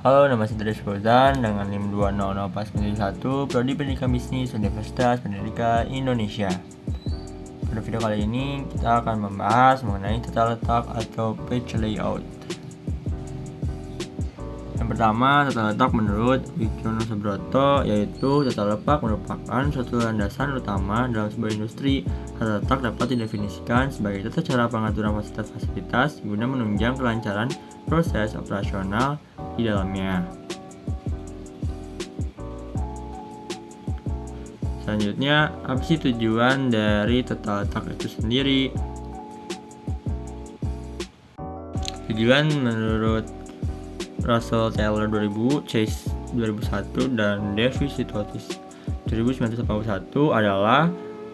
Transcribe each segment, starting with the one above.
Halo, nama saya Teddy Fauzan dengan NIM 20041, Prodi Pendidikan Bisnis Universitas Pendidikan Indonesia. Pada video kali ini kita akan membahas mengenai tata letak atau page layout. Yang pertama, tata letak menurut Wicaksono Subroto, yaitu tata letak merupakan suatu landasan utama dalam sebuah industri. Tata letak dapat didefinisikan sebagai tata cara pengaturan fasilitas-fasilitas guna menunjang kelancaran proses operasional di dalamnya. Selanjutnya, apa sih tujuan dari tata letak itu sendiri? Tujuan menurut Russell Taylor 2000, Chase 2001, dan Davis Situotis 1981 adalah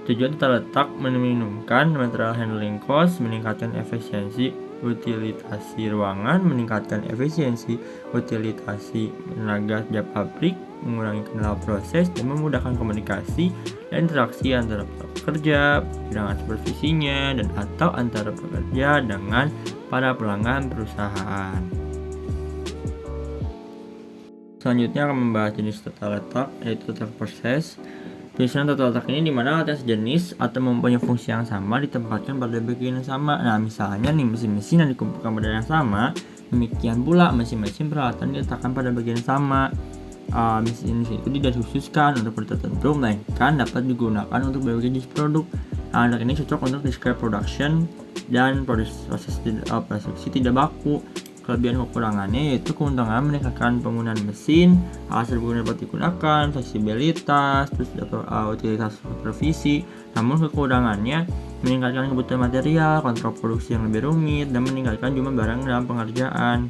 tujuan tata letak meminimumkan material handling cost, meningkatkan efisiensi utilitasi ruangan, meningkatkan efisiensi utilitasi tenaga kerja pabrik, mengurangi kendala proses, dan memudahkan komunikasi dan interaksi antara pekerja dengan supervisinya dan atau antara pekerja dengan para pelanggan perusahaan. Selanjutnya akan membahas jenis tata letak, yaitu tata proses. Penyusunan tata letak ini dimana alat yang sejenis atau mempunyai fungsi yang sama ditempatkan pada bagian yang sama. Nah, misalnya nih mesin-mesin yang dikumpulkan pada yang sama, demikian pula mesin-mesin peralatan diletakkan pada bagian yang sama. Mesin itu tidak dikhususkan untuk produk tertentu, melainkan dapat digunakan untuk berbagai jenis produk. Alat ini cocok untuk discrete production dan proses produksi tidak baku. Kelebihan kekurangannya yaitu keuntungan meningkatkan penggunaan mesin, alat serbaguna dapat digunakan, fleksibilitas, terus utilitas supervisi. Namun kekurangannya meningkatkan kebutuhan material, kontrol produksi yang lebih rumit, dan meningkatkan jumlah barang dalam pengerjaan.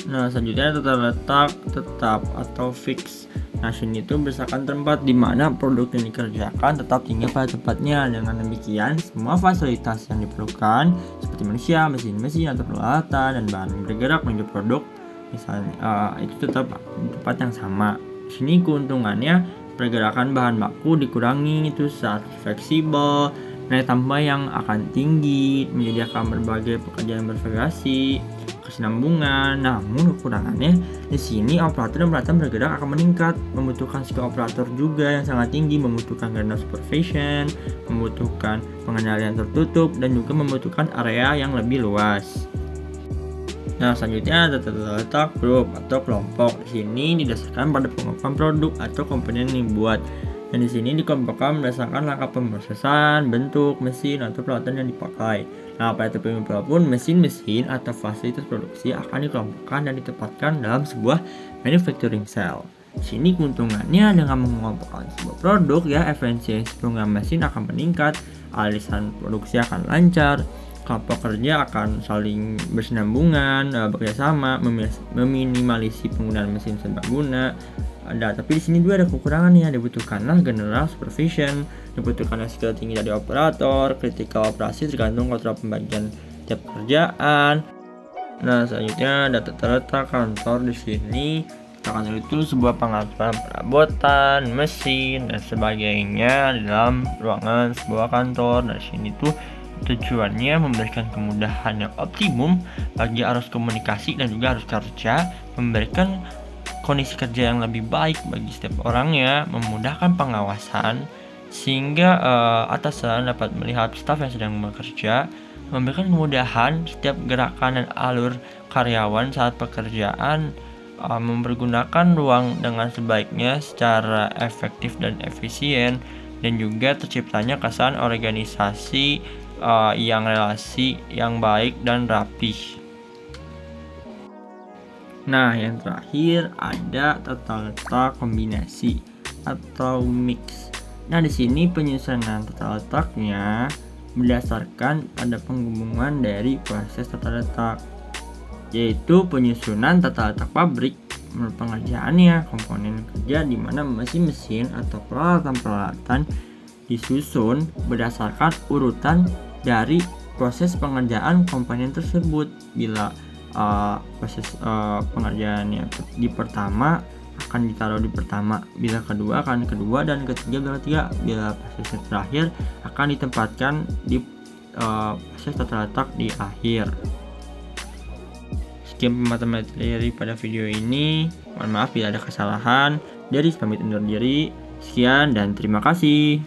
Nah, selanjutnya tata letak tetap atau fix. Nah, sini itu berdasarkan tempat di mana produk yang dikerjakan tetap tinggal pada tempatnya. Dengan demikian, semua fasilitas yang diperlukan seperti manusia, mesin-mesin atau peralatan dan bahan bergerak menuju produk, misalnya itu tetap di tempat yang sama. Di sini keuntungannya pergerakan bahan baku dikurangi, itu saat fleksibel, nilai tambah yang akan tinggi, menyediakan berbagai pekerjaan bervariasi, kesinambungan. Namun kekurangannya di sini operator dan peralatan bergerak akan meningkat, membutuhkan skill operator juga yang sangat tinggi, membutuhkan random supervision, membutuhkan pengendalian tertutup, dan juga membutuhkan area yang lebih luas. Nah, selanjutnya ada tata letak grup atau kelompok. Di sini didasarkan pada pengembangan produk atau komponen yang dibuat. Dan di sini dikelompokkan berdasarkan langkah pemrosesan, bentuk, mesin, atau peralatan yang dipakai. Nah, pada tipe pun mesin-mesin atau fasilitas produksi akan dikelompokkan dan ditempatkan dalam sebuah manufacturing cell. Di sini keuntungannya dengan mengelompokkan sebuah produk, efisiensi penggunaan mesin akan meningkat, aliran produksi akan lancar, kelompok kerja akan saling bersinambungan, bekerjasama, meminimalisasi penggunaan mesin serbaguna. Tapi di sini juga ada kekurangannya, dibutuhkanlah general supervision, dibutuhkan skill tinggi dari operator, critical operasi tergantung kontrol pembagian tiap pekerjaan. Nah, selanjutnya ada tata letak kantor. Di sini kantor itu sebuah pengaturan perabotan, mesin dan sebagainya di dalam ruangan sebuah kantor. Nah, di sini tuh tujuannya memberikan kemudahan yang optimum bagi arus komunikasi dan juga arus kerja, memberikan kondisi kerja yang lebih baik bagi setiap orangnya, memudahkan pengawasan sehingga atasan dapat melihat staf yang sedang bekerja, memberikan kemudahan setiap gerakan dan alur karyawan saat pekerjaan, mempergunakan ruang dengan sebaiknya secara efektif dan efisien, dan juga terciptanya kesan organisasi yang relasi yang baik dan rapih. Nah, yang terakhir ada tata letak kombinasi atau mix. Nah, di sini penyusunan tata letaknya berdasarkan pada penggabungan dari proses tata letak, yaitu penyusunan tata letak pabrik. Menurut pengerjaannya, komponen kerja di mana mesin-mesin atau peralatan-peralatan disusun berdasarkan urutan dari proses pengerjaan komponen tersebut. Bila proses pengerjaannya di pertama akan ditaruh di pertama, bila kedua akan kedua, dan ketiga bila ketiga, bila proses terakhir akan ditempatkan di proses tata letak di akhir. Sekian materi pada video ini. Mohon maaf bila ada kesalahan. Dari pamit undur diri. Sekian dan terima kasih.